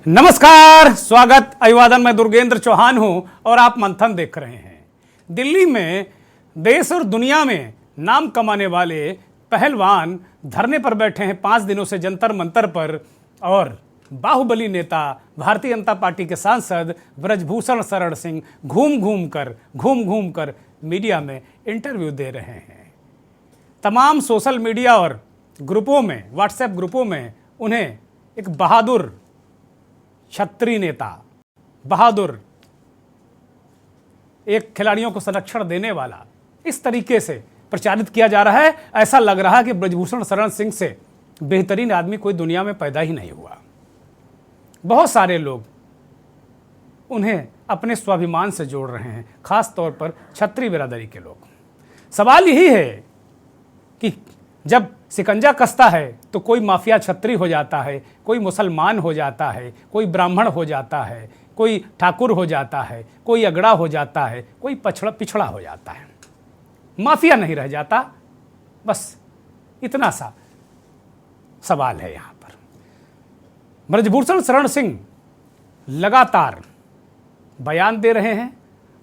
नमस्कार, स्वागत। अभिवादन। मैं दुर्गेंद्र चौहान हूं और आप मंथन देख रहे हैं। दिल्ली में देश और दुनिया में नाम कमाने वाले पहलवान धरने पर बैठे हैं 5 दिनों से जंतर मंतर पर, और बाहुबली नेता भारतीय जनता पार्टी के सांसद ब्रजभूषण शरण सिंह घूम घूम कर मीडिया में इंटरव्यू दे रहे हैं। तमाम सोशल मीडिया और ग्रुपों में, व्हाट्सएप ग्रुपों में उन्हें एक बहादुर क्षत्रिय नेता, बहादुर, एक खिलाड़ियों को संरक्षण देने वाला, इस तरीके से प्रचारित किया जा रहा है। ऐसा लग रहा है कि ब्रजभूषण शरण सिंह से बेहतरीन आदमी कोई दुनिया में पैदा ही नहीं हुआ। बहुत सारे लोग उन्हें अपने स्वाभिमान से जोड़ रहे हैं, खास तौर पर क्षत्रिय बिरादरी के लोग। सवाल यही है कि जब शिकंजा कसता है तो कोई माफिया क्षत्रिय हो जाता है, कोई मुसलमान हो जाता है, कोई ब्राह्मण हो जाता है, कोई ठाकुर हो जाता है, कोई अगड़ा हो जाता है, कोई पिछड़ा हो जाता है, माफिया नहीं रह जाता। बस इतना सा सवाल है यहां पर। ब्रजभूषण शरण सिंह लगातार बयान दे रहे हैं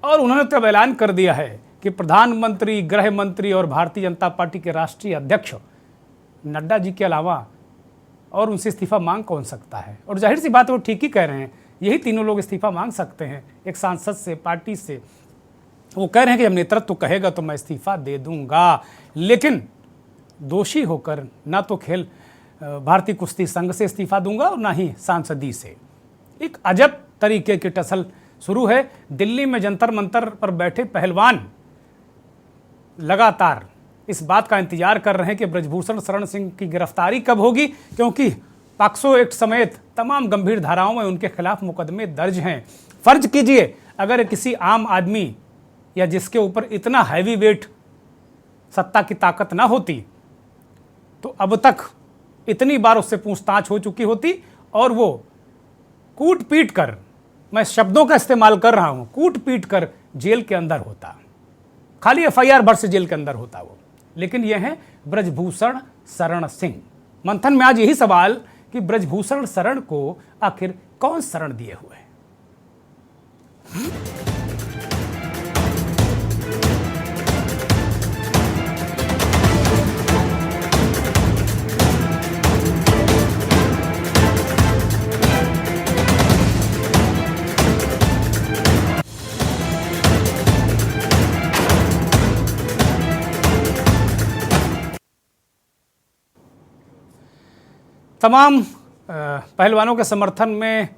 और उन्होंने तब ऐलान कर दिया है कि प्रधानमंत्री, गृह मंत्री और भारतीय जनता पार्टी के राष्ट्रीय अध्यक्ष नड्डा जी के अलावा और उनसे इस्तीफा मांग कौन सकता है। और जाहिर सी बात है, वो ठीक ही कह रहे हैं, यही तीनों लोग इस्तीफा मांग सकते हैं, एक सांसद से, पार्टी से। वो कह रहे हैं कि जब नेतृत्व कहेगा तो मैं इस्तीफा दे दूंगा, लेकिन दोषी होकर ना तो खेल भारतीय कुश्ती संघ से इस्तीफा दूंगा और ना ही सांसदी से। एक अजब तरीके की टसल शुरू है। दिल्ली में जंतर मंतर पर बैठे पहलवान लगातार इस बात का इंतजार कर रहे हैं कि ब्रजभूषण शरण सिंह की गिरफ्तारी कब होगी, क्योंकि पॉक्सो एक्ट समेत तमाम गंभीर धाराओं में उनके खिलाफ मुकदमे दर्ज हैं। फर्ज कीजिए अगर किसी आम आदमी या जिसके ऊपर इतना हैवी वेट सत्ता की ताकत ना होती तो अब तक इतनी बार उससे पूछताछ हो चुकी होती और वो कूट पीट कर, मैं शब्दों का इस्तेमाल कर रहा हूं, कूट पीट कर जेल के अंदर होता, खाली एफआईआर भर से जेल के अंदर होता वो। लेकिन यह है ब्रजभूषण शरण सिंह। मंथन में आज यही सवाल कि ब्रजभूषण शरण को आखिर कौन शरण दिए हुए है। तमाम पहलवानों के समर्थन में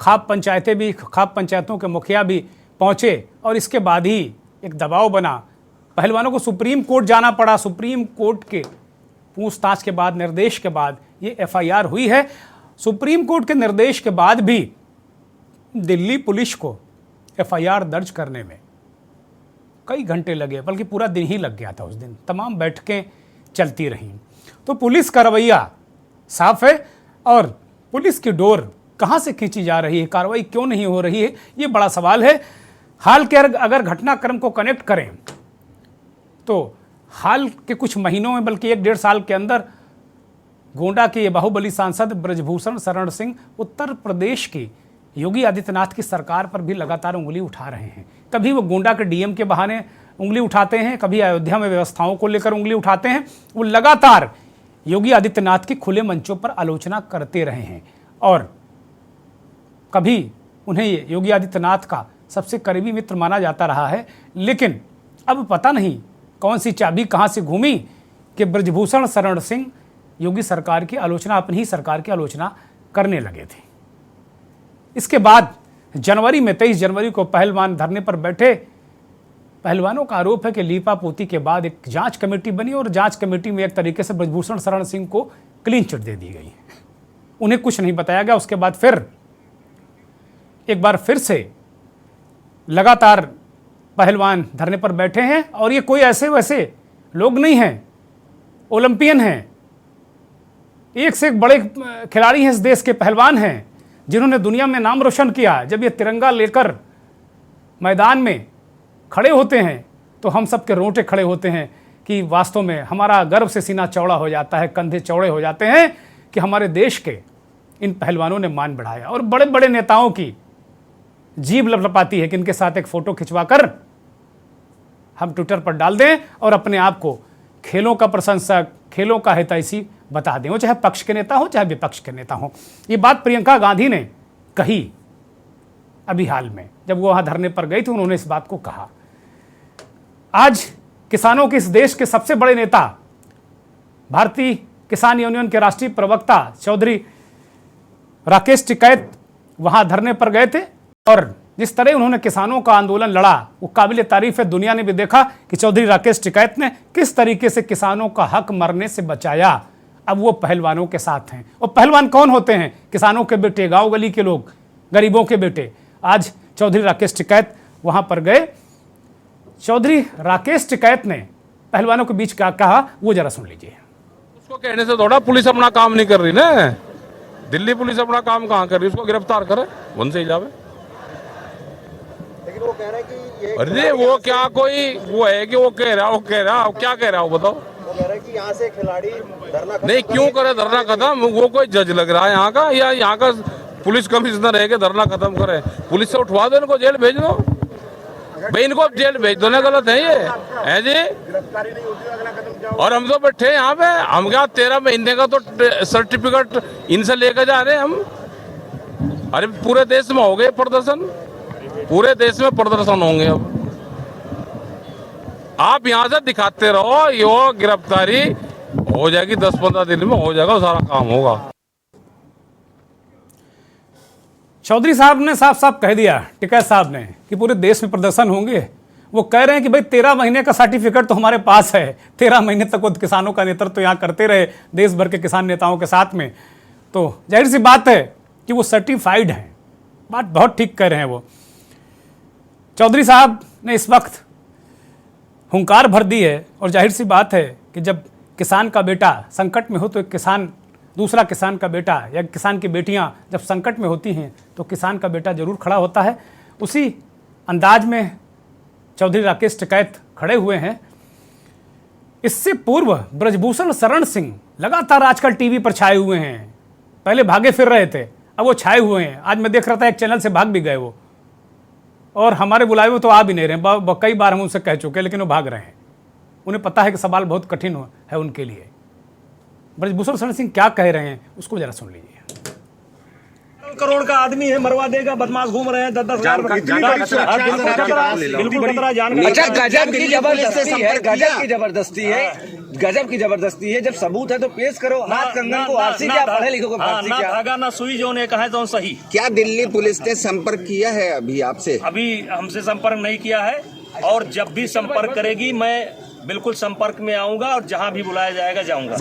खाप पंचायतों के मुखिया भी पहुंचे और इसके बाद ही एक दबाव बना। पहलवानों को सुप्रीम कोर्ट जाना पड़ा। सुप्रीम कोर्ट के पूछताछ के बाद, निर्देश के बाद ये एफआईआर हुई है। सुप्रीम कोर्ट के निर्देश के बाद भी दिल्ली पुलिस को एफआईआर दर्ज करने में कई घंटे लगे, बल्कि पूरा दिन ही लग गया था। उस दिन तमाम बैठकें चलती रहीं। तो पुलिस का रवैया साफ है और पुलिस की डोर कहां से खींची जा रही है, कार्रवाई क्यों नहीं हो रही है, ये बड़ा सवाल है। हाल के अगर घटनाक्रम को कनेक्ट करें तो हाल के कुछ महीनों में, बल्कि 1-1.5 साल के अंदर गोंडा के ये बाहुबली सांसद ब्रजभूषण शरण सिंह उत्तर प्रदेश की योगी आदित्यनाथ की सरकार पर भी लगातार उंगली उठा रहे हैं। कभी वो गोंडा के डीएम के बहाने उंगली उठाते हैं, कभी अयोध्या में व्यवस्थाओं को लेकर उंगली उठाते हैं। वो लगातार योगी आदित्यनाथ की खुले मंचों पर आलोचना करते रहे हैं और कभी उन्हें योगी आदित्यनाथ का सबसे करीबी मित्र माना जाता रहा है। लेकिन अब पता नहीं कौन सी चाबी कहां से घूमी कि ब्रजभूषण शरण सिंह योगी सरकार की आलोचना, अपनी ही सरकार की आलोचना करने लगे थे। इसके बाद जनवरी में 23 जनवरी को पहलवान धरने पर बैठे। पहलवानों का आरोप है कि लीपापोती के बाद एक जांच कमेटी बनी और जांच कमेटी में एक तरीके से ब्रजभूषण शरण सिंह को क्लीन चिट दे दी गई। उन्हें कुछ नहीं बताया गया। उसके बाद फिर एक बार फिर से लगातार पहलवान धरने पर बैठे हैं और ये कोई ऐसे वैसे लोग नहीं हैं, ओलंपियन हैं, एक से एक बड़े खिलाड़ी हैं, इस देश के पहलवान हैं जिन्होंने दुनिया में नाम रोशन किया। जब ये तिरंगा लेकर मैदान में खड़े होते हैं तो हम सब के रोंगटे खड़े होते हैं कि वास्तव में हमारा गर्व से सीना चौड़ा हो जाता है, कंधे चौड़े हो जाते हैं कि हमारे देश के इन पहलवानों ने मान बढ़ाया। और बड़े बड़े नेताओं की जीभ लपलपाती है कि इनके साथ एक फ़ोटो खिंचवाकर हम ट्विटर पर डाल दें और अपने आप को खेलों का प्रशंसक, खेलों का हितैषी बता दें, वो चाहे पक्ष के नेता हो चाहे विपक्ष के नेता हो। ये बात प्रियंका गांधी ने कही अभी हाल में, जब वो वहाँ धरने पर गई थी, उन्होंने इस बात को कहा। आज किसानों के इस देश के सबसे बड़े नेता, भारतीय किसान यूनियन के राष्ट्रीय प्रवक्ता चौधरी राकेश टिकैत वहाँ धरने पर गए थे और जिस तरह उन्होंने किसानों का आंदोलन लड़ा वो काबिल तारीफ है। दुनिया ने भी देखा कि चौधरी राकेश टिकैत ने किस तरीके से किसानों का हक मरने से बचाया। अब वो पहलवानों के साथ हैं। वो पहलवान कौन होते हैं? किसानों के बेटे, गांव गली के लोग, गरीबों के बेटे। आज चौधरी राकेश टिकैत वहां पर गए। चौधरी राकेश टिकैत ने पहलवानों के बीच क्या कहा वो जरा सुन लीजिए। उसको कहने से थोड़ा पुलिस अपना काम नहीं कर रही ना। दिल्ली पुलिस अपना काम कहाँ कर रही? उसको गिरफ्तार करे, वन से ही जावे। लेकिन वो कह रहा है कि ये अरे वो क्या कोई वो है कि वो कह रहा क्या कह रहा हो बताओ। वो कह रहा है कि यहाँ से खिलाड़ी धरना नहीं, क्यों करे धरना खत्म? वो कोई जज लग रहा है यहाँ का, या यहाँ का पुलिस कमिश्नर है कि धरना खत्म करे? पुलिस से उठवा दो इनको, जेल भेज दो भाई, इनको जेल भेज दो ना। गलत है ये, है जी। और हम तो बैठे यहाँ पे, हम क्या 13 महीने का तो सर्टिफिकेट इनसे लेकर जा रहे हैं हम। अरे पूरे देश में हो गए प्रदर्शन, पूरे देश में प्रदर्शन होंगे। अब आप यहाँ से दिखाते रहो, यो गिरफ्तारी हो जाएगी 10-15 दिन में, हो जाएगा, सारा काम होगा। चौधरी साहब ने साफ साफ कह दिया, टिकैत साहब ने, कि पूरे देश में प्रदर्शन होंगे। वो कह रहे हैं कि भाई 13 महीने का सर्टिफिकेट तो हमारे पास है, 13 महीने तक वो किसानों का नेतृत्व तो यहाँ करते रहे देश भर के किसान नेताओं के साथ में, तो जाहिर सी बात है कि वो सर्टिफाइड हैं। बात बहुत ठीक कह रहे हैं वो। चौधरी साहब ने इस वक्त हुंकार भर दी है और जाहिर सी बात है कि जब किसान का बेटा संकट में हो तो एक किसान, दूसरा किसान का बेटा या किसान की बेटियां जब संकट में होती हैं तो किसान का बेटा जरूर खड़ा होता है। उसी अंदाज में चौधरी राकेश टिकैत खड़े हुए हैं। इससे पूर्व ब्रजभूषण शरण सिंह लगातार आजकल टीवी पर छाए हुए हैं। पहले भागे फिर रहे थे, अब वो छाए हुए हैं। आज मैं देख रहा था एक चैनल से भाग भी गए वो, और हमारे बुलाए हुए तो आ भी नहीं रहे। कई बार हम उनसे कह चुके, लेकिन वो भाग रहे हैं। उन्हें पता है कि सवाल बहुत कठिन है उनके लिए। ब्रजभूषण शरण सिंह क्या कह रहे हैं उसको जरा सुन लीजिए। करोड़ का आदमी है, मरवा देगा, बदमाश घूम रहे हैं 10-10 हजार। बिल्कुल खतरा जान। अच्छा, गजब की जबरदस्ती है, गजब की जबरदस्ती है, गजब की जबरदस्ती है। जब सबूत है तो पेश करो। हाथ कंगन को आरसी क्या, पढ़े लिखो को फारसी ना क्या? धागा ना सुई, जो ने कहा तो सही। क्या दिल्ली पुलिस ने संपर्क किया है अभी आपसे? अभी हमसे संपर्क नहीं किया है, और जब भी संपर्क करेगी मैं बिल्कुल संपर्क में आऊंगा और जहां भी बुलाया जाएगा जाऊंगा।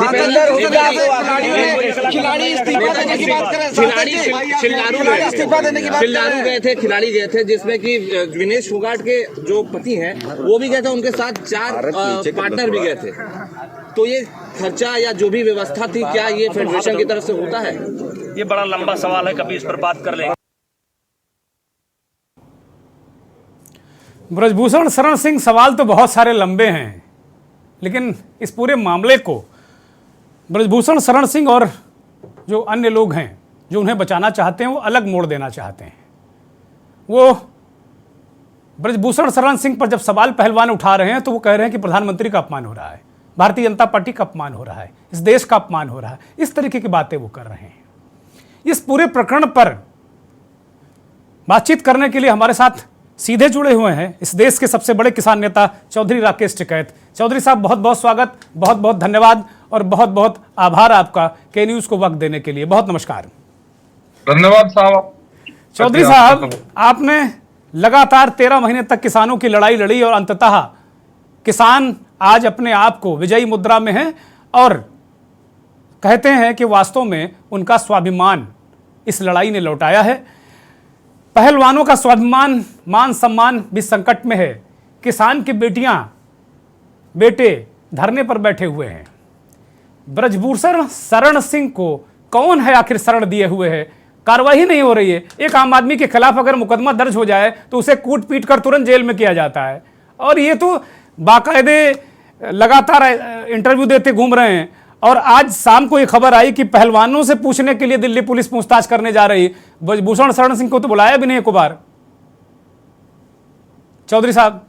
खिलाड़ी इस्तीफा देने की बात करें, इस्तीफा देने की बात खिलाड़ी गए थे, खिलाड़ी गए थे, जिसमें कि विनेश फोगाट के जो पति हैं वो भी गए थे, उनके साथ 4 पार्टनर भी गए थे। तो ये खर्चा या जो भी व्यवस्था थी, क्या ये फेडरेशन की तरफ से होता है? ये बड़ा लंबा सवाल है, कभी इस पर बात कर लेंगे। ब्रजभूषण शरण सिंह, सवाल तो बहुत सारे लंबे हैं, लेकिन इस पूरे मामले को ब्रजभूषण शरण सिंह और जो अन्य लोग हैं जो उन्हें बचाना चाहते हैं वो अलग मोड़ देना चाहते हैं। वो ब्रजभूषण शरण सिंह पर जब सवाल पहलवान उठा रहे हैं तो वो कह रहे हैं कि प्रधानमंत्री का अपमान हो रहा है, भारतीय जनता पार्टी का अपमान हो रहा है, इस देश का अपमान हो रहा है। इस तरीके की बातें वो कर रहे हैं। इस पूरे प्रकरण पर बातचीत करने के लिए हमारे साथ सीधे जुड़े हुए हैं इस देश के सबसे बड़े किसान नेता चौधरी राकेश टिकैत। चौधरी साहब, बहुत बहुत स्वागत, बहुत बहुत धन्यवाद और बहुत बहुत आभार आपका के न्यूज को वक्त देने के लिए। बहुत नमस्कार। धन्यवाद साहब। चौधरी साहब, आपने लगातार 13 महीने तक किसानों की लड़ाई लड़ी और अंततः किसान आज अपने आप को विजयी मुद्रा में हैं और कहते हैं कि वास्तव में उनका स्वाभिमान इस लड़ाई ने लौटाया है। पहलवानों का स्वाभिमान, मान सम्मान भी संकट में है। किसान की बेटियां, बेटे धरने पर बैठे हुए हैं। ब्रजभूषण शरण सिंह को कौन है आखिर शरण दिए हुए है? कार्रवाई नहीं हो रही है। एक आम आदमी के खिलाफ अगर मुकदमा दर्ज हो जाए तो उसे कूट पीट कर तुरंत जेल में किया जाता है, और ये तो बाकायदे लगातार इंटरव्यू देते घूम रहे हैं, और आज शाम को ये खबर आई कि पहलवानों से पूछने के लिए दिल्ली पुलिस पूछताछ करने जा रही। ब्रजभूषण शरण सिंह को तो बुलाया भी नहीं एक बार। चौधरी साहब,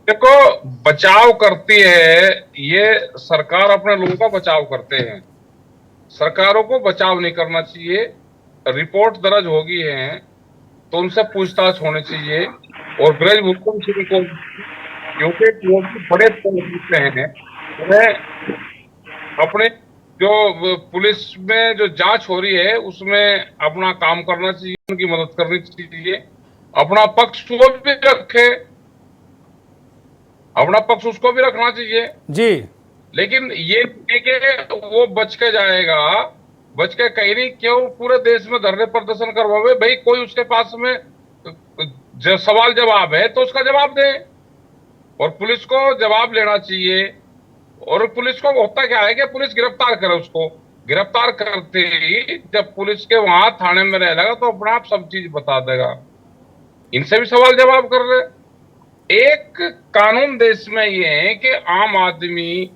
देखो, बचाव करती है ये सरकार, अपने लोगों का बचाव करते हैं। सरकारों को बचाव नहीं करना चाहिए। रिपोर्ट दर्ज होगी है तो उनसे पूछताछ होनी चाहिए। और ब्रजभूषण सिंह को, क्योंकि वो बड़े हैं, उन्हें अपने जो पुलिस में जो जांच हो रही है उसमें अपना काम करना चाहिए, उनकी मदद करनी चाहिए। अपना पक्ष वो भी रखे, अपना पक्ष उसको भी रखना चाहिए जी। लेकिन ये नहीं कि वो बच के जाएगा, बच के कहीं नहीं। क्यों पूरे देश में धरने प्रदर्शन करवावे? भाई कोई उसके पास में जो सवाल जवाब है तो उसका जवाब दे, और पुलिस को जवाब लेना चाहिए। और पुलिस को होता क्या है कि पुलिस गिरफ्तार करे, उसको गिरफ्तार करते ही जब पुलिस के वहां थाने में रह लगा तो अपने आप सब चीज बता देगा। इनसे भी सवाल जवाब कर रहे। एक कानून देश में ये है कि आम आदमी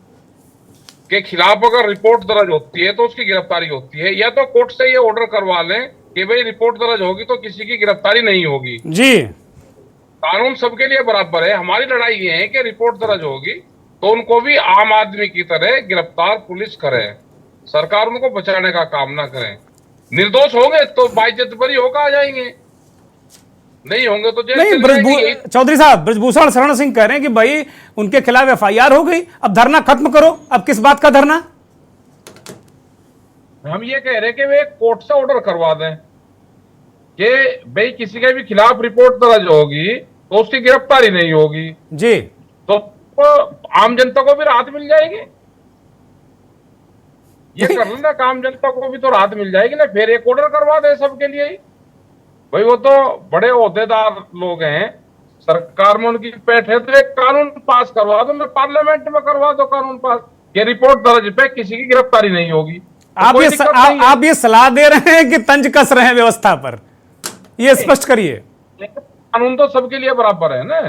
के खिलाफ अगर रिपोर्ट दर्ज होती है तो उसकी गिरफ्तारी होती है, या तो कोर्ट से ये ऑर्डर करवा लें कि भाई रिपोर्ट दर्ज होगी तो किसी की गिरफ्तारी नहीं होगी। जी, कानून सबके लिए बराबर है। हमारी लड़ाई ये है कि रिपोर्ट दर्ज होगी तो उनको भी आम आदमी की तरह गिरफ्तार पुलिस करे, सरकार उनको बचाने का काम ना करे। निर्दोष होंगे तो बाइज्जत बरी होकर आ जाएंगे, नहीं होंगे तो जेल चले जाएंगे। चौधरी साहब, ब्रजभूषण शरण सिंह कह रहे हैं कि भाई उनके खिलाफ एफआईआर हो गई, अब धरना खत्म करो। अब किस बात का धरना? हम ये कह रहे हैं कि वे कोर्ट से ऑर्डर करवा दें कि भाई किसी के भी खिलाफ रिपोर्ट दर्ज होगी तो उसकी गिरफ्तारी नहीं होगी जी, तो आम जनता को भी राहत मिल जाएगी। ये कर लेना, आम जनता को भी तो राहत मिल जाएगी ना। फिर एक ऑर्डर करवा दे सबके लिए ही। भाई वो तो बड़े ओहदेदार लोग हैं, सरकार में उनकी पैठ है, तो एक कानून पास करवा दो, पार्लियामेंट में करवा दो कानून पास, ये रिपोर्ट दर्ज पे किसी की गिरफ्तारी नहीं होगी। तो आप ये सलाह दे रहे हैं कि तंज कस रहे हैं व्यवस्था पर? ये स्पष्ट करिए। कानून तो सबके लिए बराबर है ना।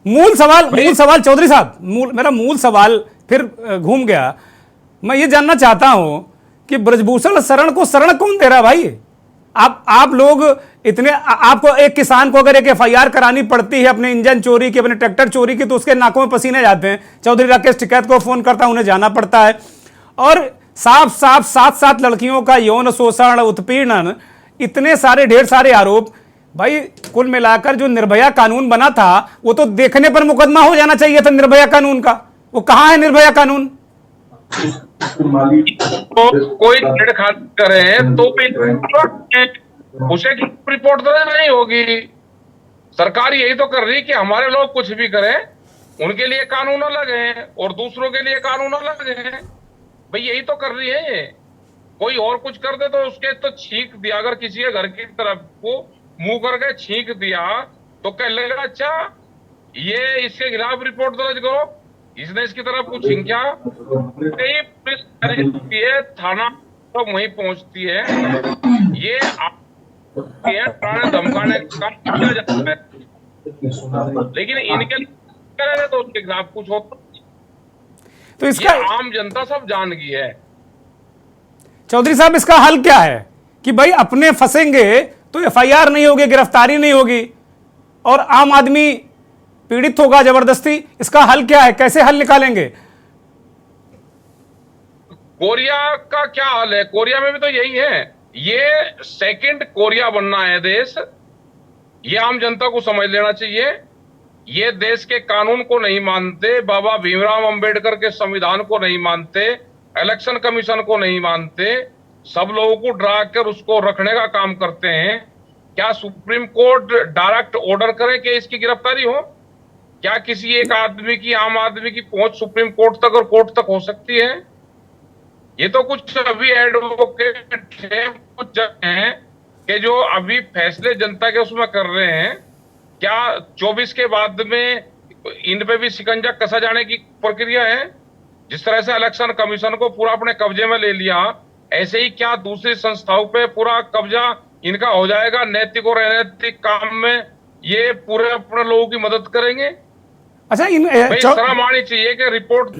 मूल सवाल चौधरी साहब, मेरा मूल सवाल फिर घूम गया। मैं ये जानना चाहता हूं कि ब्रजभूषण शरण को शरण कौन दे रहा है भाई? आप लोग इतने, आपको एक किसान को अगर एक एफआईआर करानी पड़ती है अपने इंजन चोरी की, अपने ट्रैक्टर चोरी की, तो उसके नाकों में पसीने जाते हैं। चौधरी राकेश टिकैत को फोन करता है, उन्हें जाना पड़ता है। और साफ 7 लड़कियों का यौन शोषण, उत्पीड़न, इतने सारे ढेर सारे आरोप। भाई कुल मिलाकर जो निर्भया कानून बना था वो तो देखने पर मुकदमा हो जाना चाहिए था निर्भया कानून का। वो कहां है निर्भया कानून? तो कोई छेड़खानी करे तो उसे रिपोर्ट दर्ज नहीं होगी। सरकार यही तो कर रही कि हमारे लोग कुछ भी करें, उनके लिए कानून अलग है और दूसरों के लिए कानून अलग है। भाई यही तो कर रही है ये। कोई और कुछ कर दे तो उसके तो छींक दिया, अगर किसी के घर की तरफ को मुंह करके छींक दिया तो कह लेगा अच्छा ये इसके खिलाफ रिपोर्ट दर्ज करो, इसने इसकी तरफ कुछ छींका। पुलिस है, थाना तो वहीं पहुंचती है, ये धमकाने का काम किया जाता है, लेकिन इनके करेंगे तो उसके खिलाफ कुछ होता। तो इसका आम जनता सब जान गई है। चौधरी साहब, इसका हल क्या है कि भाई अपने फंसेंगे तो एफआईआर नहीं होगी, गिरफ्तारी नहीं होगी और आम आदमी पीड़ित होगा जबरदस्ती। इसका हल क्या है? कैसे हल निकालेंगे? कोरिया का क्या हाल है? कोरिया में भी तो यही है। ये सेकंड कोरिया बनना है देश, ये आम जनता को समझ लेना चाहिए। ये देश के कानून को नहीं मानते, बाबा भीमराव अंबेडकर के संविधान को नहीं मानते, इलेक्शन कमीशन को नहीं मानते, सब लोगों को डरा कर उसको रखने का काम करते हैं। क्या सुप्रीम कोर्ट डायरेक्ट ऑर्डर करे कि इसकी गिरफ्तारी हो? क्या किसी एक आदमी की, आम आदमी की पहुंच सुप्रीम कोर्ट तक और कोर्ट तक हो सकती है? ये तो कुछ अभी एडवोकेट है, कुछ जज हैं कि जो अभी फैसले जनता के उसमें कर रहे हैं। क्या 24 के बाद में इन पे भी शिकंजा कसा जाने की प्रक्रिया है? जिस तरह से इलेक्शन कमीशन को पूरा अपने कब्जे में ले लिया, ऐसे ही क्या दूसरी संस्थाओं पे पूरा कब्जा इनका हो जाएगा? नैतिक और अनैतिक काम में ये पूरे अपने लोगों की मदद करेंगे। अच्छा भाई शर्म आनी चाहिए कि रिपोर्ट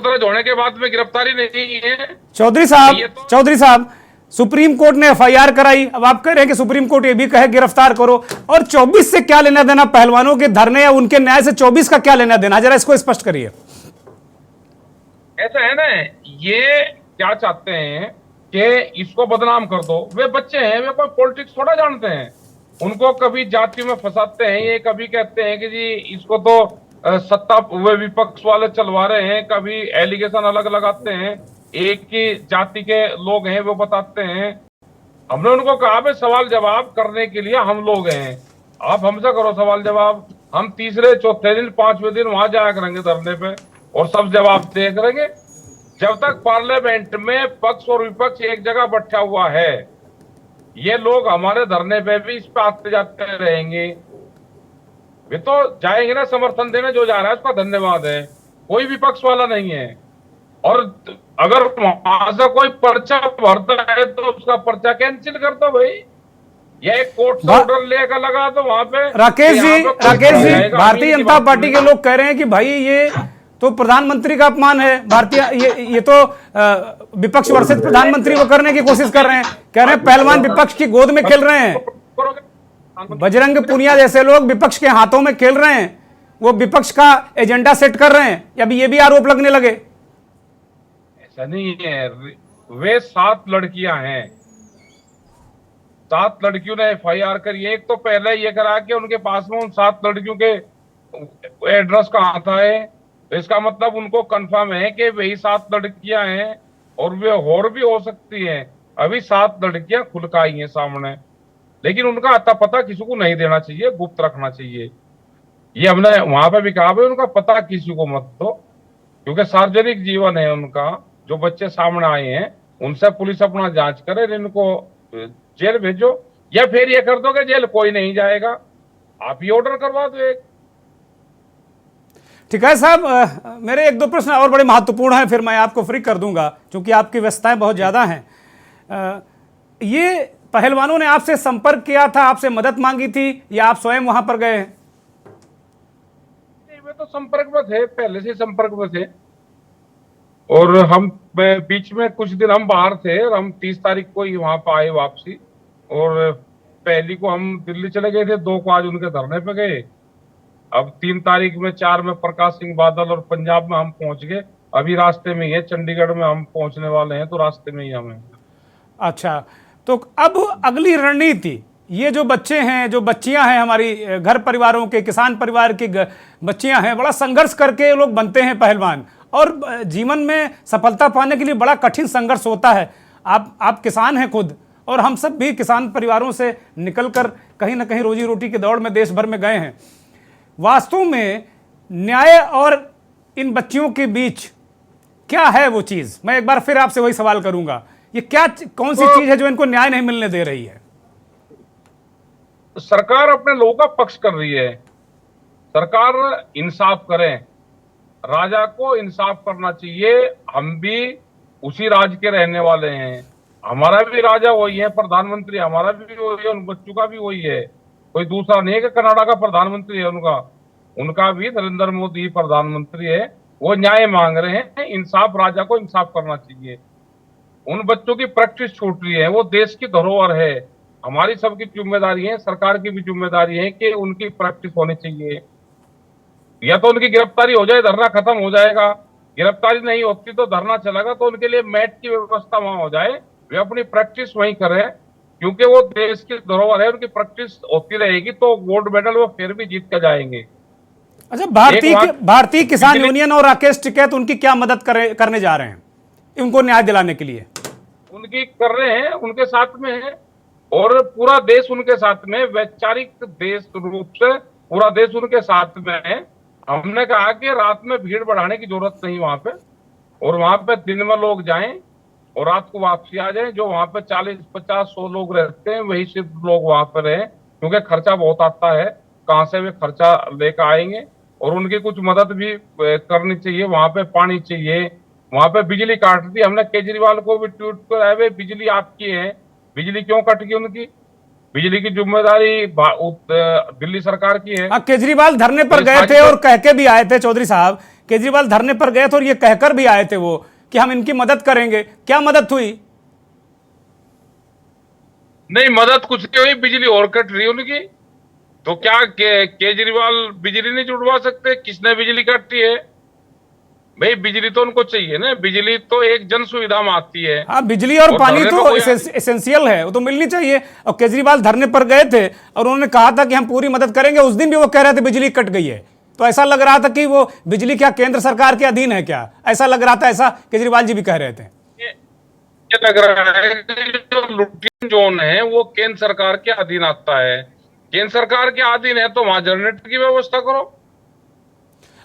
दर्ज होने के बाद में गिरफ्तारी नहीं है। चौधरी साहब सुप्रीम कोर्ट ने एफआईआर कराई, अब आप कह रहे हैं कि सुप्रीम कोर्ट ये भी कहे गिरफ्तार करो, और 24 से क्या लेना देना पहलवानों के धरने या उनके न्याय से 24 का क्या लेना देना, जरा इसको स्पष्ट करिए। ऐसा है ना, ये क्या चाहते हैं कि इसको बदनाम कर दो। वे बच्चे हैं, वे कोई पॉलिटिक्स थोड़ा जानते हैं। उनको कभी जाति में फंसाते हैं, ये कभी कहते हैं कि जी इसको तो सत्ता वे विपक्ष वाले चलवा रहे हैं, कभी एलिगेशन अलग लगाते हैं, एक ही जाति के लोग हैं वो बताते हैं। हमने उनको कहा भाई सवाल जवाब करने के लिए हम लोग हैं, आप हमसे करो सवाल जवाब। हम तीसरे चौथे दिन पांचवें दिन वहां जाया करेंगे धरने पे और सब जवाब दे करेंगे। जब तक पार्लियामेंट में पक्ष और विपक्ष एक जगह बैठा हुआ है, ये लोग हमारे धरने पे भी इस पे आते जाते रहेंगे। वे तो जाएंगे ना समर्थन देने, जो जा रहा है उसका धन्यवाद है, कोई विपक्ष वाला नहीं है। और अगर वहां से कोई पर्चा भरता है तो उसका पर्चा कैंसिल कर दो भाई, या एक कोर्ट से ऑर्डर लेकर लगा दो वहां पे। राकेश जी भारतीय जनता पार्टी के लोग कह रहे हैं कि भाई ये तो प्रधानमंत्री का अपमान है, ये तो विपक्ष वर्सेस प्रधानमंत्री को करने की कोशिश कर रहे हैं, कह रहे हैं पहलवान विपक्ष की गोद में खेल रहे हैं, बजरंग पुनिया जैसे लोग विपक्ष के हाथों में खेल रहे हैं, वो विपक्ष का एजेंडा सेट कर रहे हैं। अभी ये भी आरोप लगने लगे। ऐसा नहीं है, वे 7 लड़कियां हैं, 7 लड़कियों ने एफआईआर करी। एक तो पहले ये करा कि उनके पास में उन 7 लड़कियों के एड्रेस कहाँ था है, तो इसका मतलब उनको कंफर्म है कि वही 7 लड़कियां हैं, और वे और भी हो सकती हैं। अभी 7 लड़कियां खुल के आई हैं सामने, लेकिन उनका अता पता किसी को नहीं देना चाहिए, गुप्त रखना चाहिए। ये हमने वहां पे भी कहा भाई उनका पता किसी को मत दो, क्योंकि सार्वजनिक जीवन है उनका। जो बच्चे सामने आए हैं उनसे पुलिस अपना जांच करे, इनको जेल भेजो, या फिर ये कर दो कि जेल कोई नहीं जाएगा, आप ही ऑर्डर करवा दो एक। ठीक है साहब, मेरे 1-2 प्रश्न और बड़े महत्वपूर्ण हैं, फिर मैं आपको फ्री कर दूंगा क्योंकि आपकी व्यस्तताएं बहुत ज्यादा हैं। ये पहलवानों ने आपसे संपर्क किया था, आपसे मदद मांगी थी, या आप स्वयं वहां पर गए हैं? वे तो संपर्क में थे, पहले से संपर्क में थे, और हम बीच में कुछ दिन हम बाहर थे, और हम 30 तारीख को ही वहां पर आए वापसी, और पहली को हम दिल्ली चले गए थे, 2 को आज उनके धरने पे गए। अब 3 तारीख में 4 में प्रकाश सिंह बादल और पंजाब में हम पहुंच गए। अभी रास्ते में ही है, चंडीगढ़ में हम पहुंचने वाले हैं, तो रास्ते में ही हमें। अच्छा, तो अब अगली रणनीति, ये जो बच्चे हैं, जो बच्चियां हैं, हमारी घर परिवारों के, किसान परिवार की बच्चियां हैं, बड़ा संघर्ष करके लोग बनते हैं पहलवान, और जीवन में सफलता पाने के लिए बड़ा कठिन संघर्ष होता है। आप किसान हैं खुद, और हम सब भी किसान परिवारों से निकलकर कहीं ना कहीं रोजी रोटी की दौड़ में देश भर में गए हैं। वास्तव में न्याय और इन बच्चियों के बीच क्या है वो चीज? मैं एक बार फिर आपसे वही सवाल करूंगा, ये कौन सी चीज है जो इनको न्याय नहीं मिलने दे रही है? सरकार अपने लोगों का पक्ष कर रही है, सरकार इंसाफ करे, राजा को इंसाफ करना चाहिए। हम भी उसी राज्य के रहने वाले हैं, हमारा भी राजा वही है, प्रधानमंत्री हमारा भी वही है, उन बच्चों का भी वही है, कोई दूसरा नहीं है कि कनाडा का प्रधानमंत्री है उनका भी नरेंद्र मोदी प्रधानमंत्री है। वो न्याय मांग रहे हैं, इंसाफ, राजा को इंसाफ करना चाहिए। उन बच्चों की प्रैक्टिस छूट रही है, वो देश की धरोहर है, हमारी सबकी जिम्मेदारी है, सरकार की भी जिम्मेदारी है कि उनकी प्रैक्टिस होनी चाहिए। या तो उनकी गिरफ्तारी हो जाए, धरना खत्म हो जाएगा, गिरफ्तारी नहीं होती तो धरना चलेगा, तो उनके लिए मैट की व्यवस्था वहां हो जाए, वे अपनी प्रैक्टिस वहीं करें, क्योंकि वो देश की धरोहर है, उनकी प्रैक्टिस होती रहेगी तो गोल्ड मेडल वो फिर भी जीत कर जाएंगे। अच्छा, भारतीय किसान यूनियन और राकेश टिकैत उनकी क्या मदद करने जा रहे हैं उनको न्याय दिलाने के लिए? उनकी कर रहे हैं, उनके साथ में है, और पूरा देश उनके साथ में, वैचारिक देश रूप से पूरा देश उनके साथ में है। हमने कहा कि रात में भीड़ बढ़ाने की जरूरत नहीं वहां पे, और वहां पे दिन में लोग जाएं और रात को वापसी आ जाएं। जो वहां पे 40-50-100 लोग रहते हैं, वही सिर्फ लोग वहां पर रहे, क्योंकि खर्चा बहुत आता है, कहां से वे खर्चा लेकर आएंगे। और उनकी कुछ मदद भी करनी चाहिए, वहां पे पानी चाहिए, वहां पे बिजली काट दी, हमने केजरीवाल को भी ट्वीट कराया, बिजली आपकी है, बिजली क्यों कट गई उनकी? बिजली की जिम्मेदारी दिल्ली सरकार की है। हाँ, केजरीवाल धरने पर गए थे और कह के भी आए थे। चौधरी साहब, केजरीवाल धरने पर गए थे और ये कहकर भी आए थे वो कि हम इनकी मदद करेंगे। क्या मदद हुई? नहीं, मदद कुछ नहीं हुई, बिजली और कट रही उनकी। तो क्या केजरीवाल बिजली नहीं जुड़वा सकते? किसने बिजली काटी है भाई? बिजली तो उनको चाहिए ना, बिजली तो एक जन सुविधा में आती है। हाँ, बिजली और पानी धरने तो पे कोई एसेंशियल है, वो तो मिलनी चाहिए। और केजरीवाल धरने पर गए थे और उन्होंने कहा था कि हम पूरी मदद करेंगे। उस दिन भी वो कह रहे थे बिजली कट गई है, तो ऐसा लग रहा था कि वो बिजली क्या केंद्र सरकार के अधीन है क्या? ऐसा लग रहा था, ऐसा केजरीवाल जी भी कह रहे थे। ये लग रहा है कि जो लुटियन जोन है वो केंद्र सरकार के अधीन आता है। केंद्र सरकार के अधीन है तो वहां जनरेटर की व्यवस्था करो।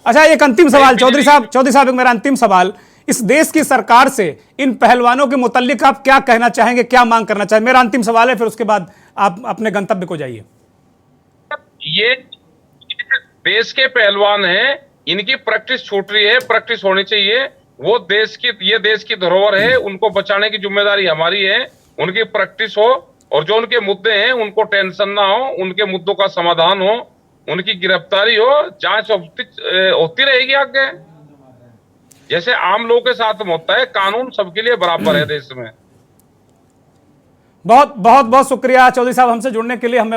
अच्छा, एक अंतिम सवाल चौधरी साहब, एक मेरा अंतिम सवाल, इस देश की सरकार से इन पहलवानों के मुताल्लिक आप क्या कहना चाहेंगे, क्या मांग करना चाहेंगे? मेरा अंतिम सवाल है, फिर उसके बाद आप अपने गंतव्य को जाइए। ये देश के पहलवान हैं, इनकी प्रैक्टिस छूट रही है, प्रैक्टिस होनी चाहिए। वो ये देश की धरोहर है, उनको बचाने की जिम्मेदारी हमारी है। उनकी प्रैक्टिस हो और जो उनके मुद्दे हैं उनको टेंशन ना हो, उनके मुद्दों का समाधान हो, उनकी गिरफ्तारी हो, जांच होती रहेगी आगे, जैसे आम लोगों के साथ में होता है। कानून सबके लिए बराबर है देश में। बहुत बहुत बहुत शुक्रिया चौधरी साहब हमसे जुड़ने के लिए। हमें